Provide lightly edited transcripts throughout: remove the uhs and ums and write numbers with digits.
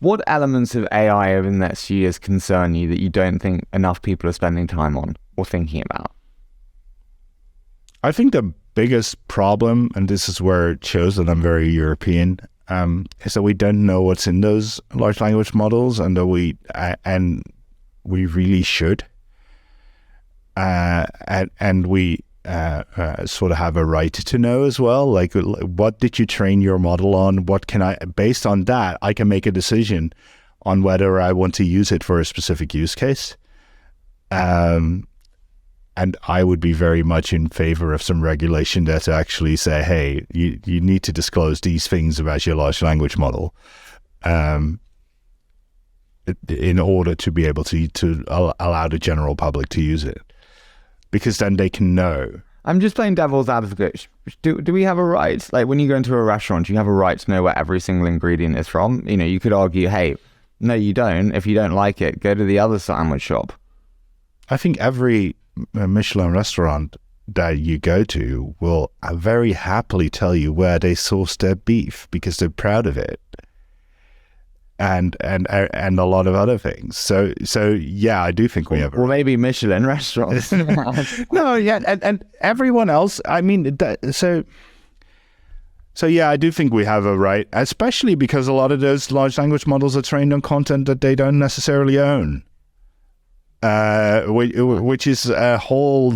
What elements of AI over the next few years concern you that you don't think enough people are spending time on or thinking about? I think the biggest problem, and this is where it shows that I'm very European, is that we don't know what's in those large language models, and that we really should, and we sort of have a right to know as well. Like, what did you train your model on? What can based on that, I can make a decision on whether I want to use it for a specific use case. And I would be very much in favor of some regulation that actually say, hey, you need to disclose these things about your large language model in order to be able to allow the general public to use it. Because then they can know. I'm just playing devil's advocate. Do we have a right? Like, when you go into a restaurant, do you have a right to know where every single ingredient is from? You know, you could argue, hey, no, you don't. If you don't like it, go to the other sandwich shop. I think every Michelin restaurant that you go to will very happily tell you where they source their beef because they're proud of it, and a lot of other things. So yeah, I do think we have. Or maybe Michelin restaurants. No, yeah, and everyone else. I mean, so yeah, I do think we have a right, especially because a lot of those large language models are trained on content that they don't necessarily own. Which is a whole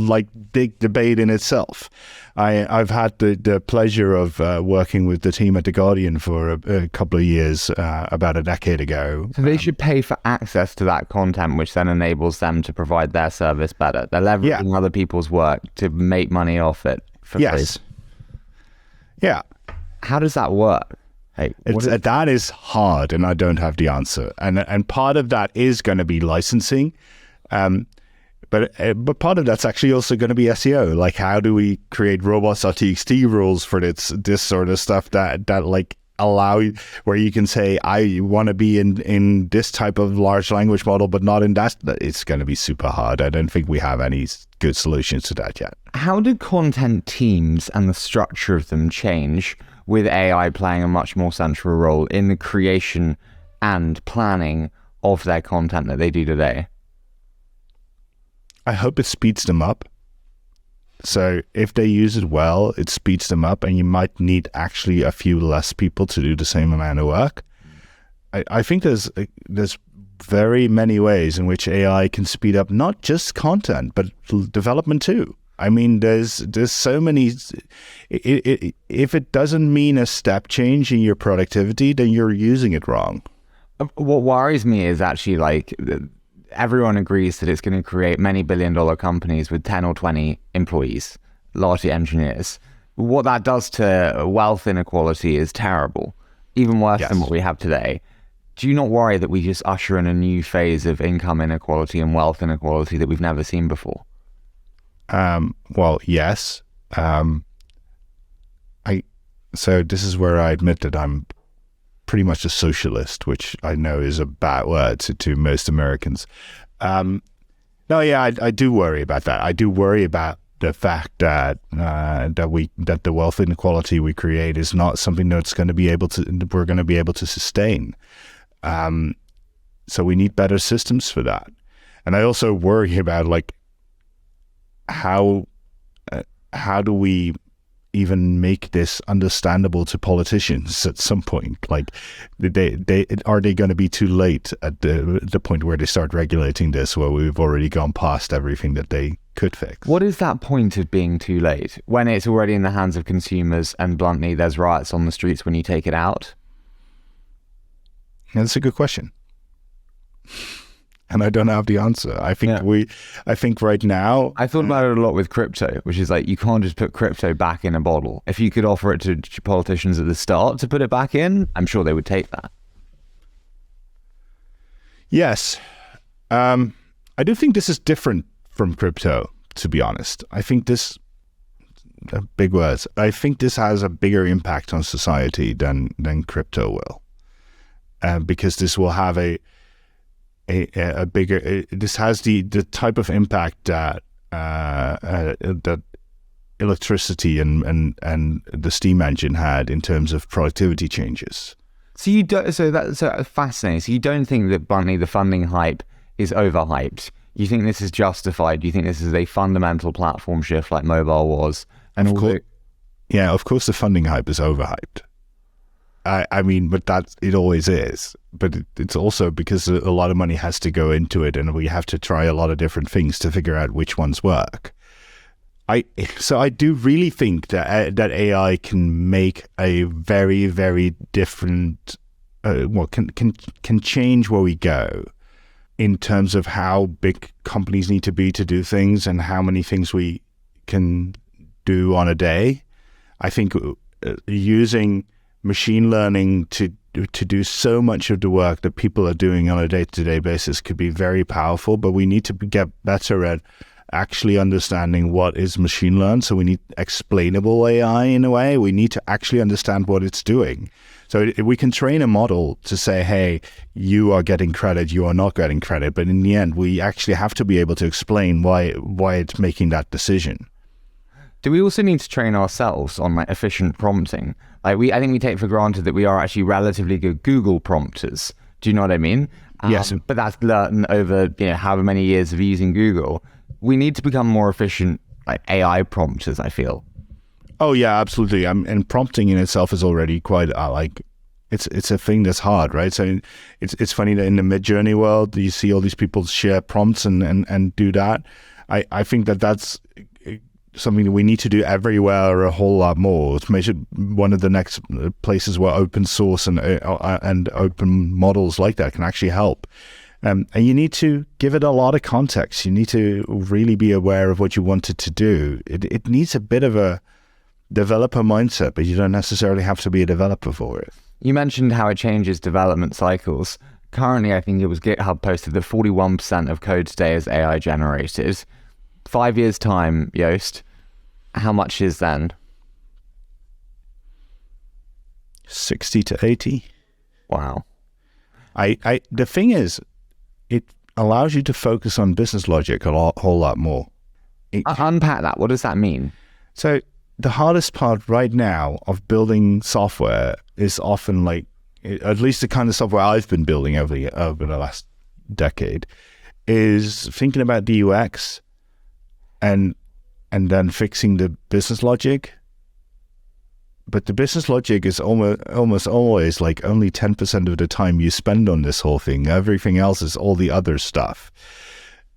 big debate in itself. I've had the pleasure of working with the team at The Guardian for a couple of years, about a decade ago. So they should pay for access to that content, which then enables them to provide their service better. They're leveraging other people's work to make money off it for free. Yeah. How does that work? Hey, that is hard, and I don't have the answer. And part of that is going to be licensing. But part of that's actually also going to be SEO. Like, how do we create robots.txt rules for this sort of stuff that like allow you, where you can say, I want to be in this type of large language model, but not in that. It's going to be super hard. I don't think we have any good solutions to that yet. How do content teams and the structure of them change with AI playing a much more central role in the creation and planning of their content that they do today? I hope it speeds them up. So if they use it well, it speeds them up, and you might need actually a few less people to do the same amount of work. I think there's very many ways in which AI can speed up not just content, but development too. I mean, there's so many. If it doesn't mean a step change in your productivity, then you're using it wrong. What worries me is actually everyone agrees that it's going to create many billion-dollar companies with 10 or 20 employees, largely engineers. What that does to wealth inequality is terrible, even worse than what we have today. Do you not worry that we just usher in a new phase of income inequality and wealth inequality that we've never seen before? Well, yes. So this is where I admit that I'm pretty much a socialist, which I know is a bad word to most Americans. I do worry about that. I do worry about the fact that the wealth inequality we create is not something we're going to be able to sustain. So we need better systems for that. And I also worry about how do we even make this understandable to politicians at some point? Like, are they going to be too late at the point where they start regulating this, where we've already gone past everything that they could fix? What is that point of being too late when it's already in the hands of consumers and bluntly there's riots on the streets when you take it out? That's a good question. And I don't have the answer. I think right now... I thought about it a lot with crypto, which is you can't just put crypto back in a bottle. If you could offer it to politicians at the start to put it back in, I'm sure they would take that. Yes. I do think this is different from crypto, to be honest. I think this... big words. I think this has a bigger impact on society than crypto will. Because this will have a bigger. This has the type of impact that that electricity and the steam engine had in terms of productivity changes. So you don't. So that's fascinating. So you don't think that bluntly the funding hype is overhyped? You think this is justified? You think this is a fundamental platform shift like mobile was? And of course, of course, the funding hype is overhyped. I mean, but that it always is. But it's also because a lot of money has to go into it, and we have to try a lot of different things to figure out which ones work. So I do really think that AI can make a very, very different, can change where we go in terms of how big companies need to be to do things and how many things we can do on a day. I think using machine learning to do so much of the work that people are doing on a day-to-day basis could be very powerful, but we need to get better at actually understanding what is machine learned. So we need explainable AI in a way. We need to actually understand what it's doing. So we can train a model to say, hey, you are getting credit, you are not getting credit. But in the end, we actually have to be able to explain why it's making that decision. Do we also need to train ourselves on like efficient prompting? I think we take for granted that we are actually relatively good Google prompters. Do you know what I mean? Yes. But that's learned over however many years of using Google. We need to become more efficient, like AI prompters, I feel. Oh yeah, absolutely. And prompting in itself is already quite it's a thing that's hard, right? So it's funny that in the Midjourney world, you see all these people share prompts and do that. I think that's something that we need to do everywhere a whole lot more. It's maybe one of the next places where open source and open models like that can actually help. And you need to give it a lot of context. You need to really be aware of what you want it to do. It needs a bit of a developer mindset, but you don't necessarily have to be a developer for it. You mentioned how it changes development cycles. Currently, I think it was GitHub posted that 41% of code today is AI generated. 5 years' time, Joost, how much is then? 60 to 80. Wow. The thing is, it allows you to focus on business logic a whole lot more. Unpack that. What does that mean? So the hardest part right now of building software is often at least the kind of software I've been building over the last decade, is thinking about the UX and then fixing the business logic. But the business logic is almost always like only 10% of the time you spend on this whole thing. Everything else is all the other stuff.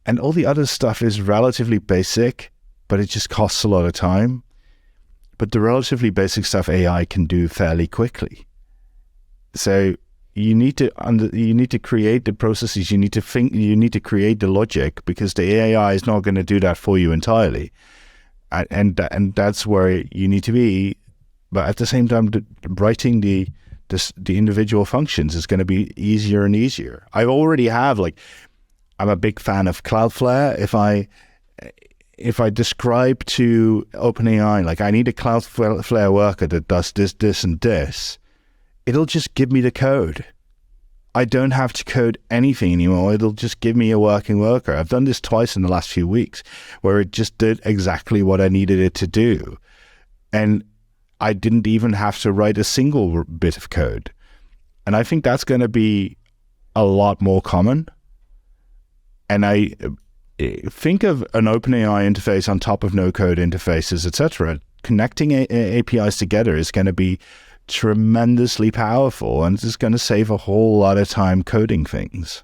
And all the other stuff is relatively basic, but it just costs a lot of time. But the relatively basic stuff AI can do fairly quickly. So you need to create the processes, you need to think, you need to create the logic, because the AI is not going to do that for you entirely. And that's where you need to be. But at the same time, writing the individual functions is going to be easier and easier. I already have I'm a big fan of Cloudflare. If I describe to OpenAI, I need a Cloudflare worker that does this, and this, it'll just give me the code. I don't have to code anything anymore. It'll just give me a working worker. I've done this twice in the last few weeks where it just did exactly what I needed it to do. And I didn't even have to write a single bit of code. And I think that's going to be a lot more common. And I think of an OpenAI interface on top of no-code interfaces, etc. Connecting APIs together is going to be tremendously powerful, and it's going to save a whole lot of time coding things.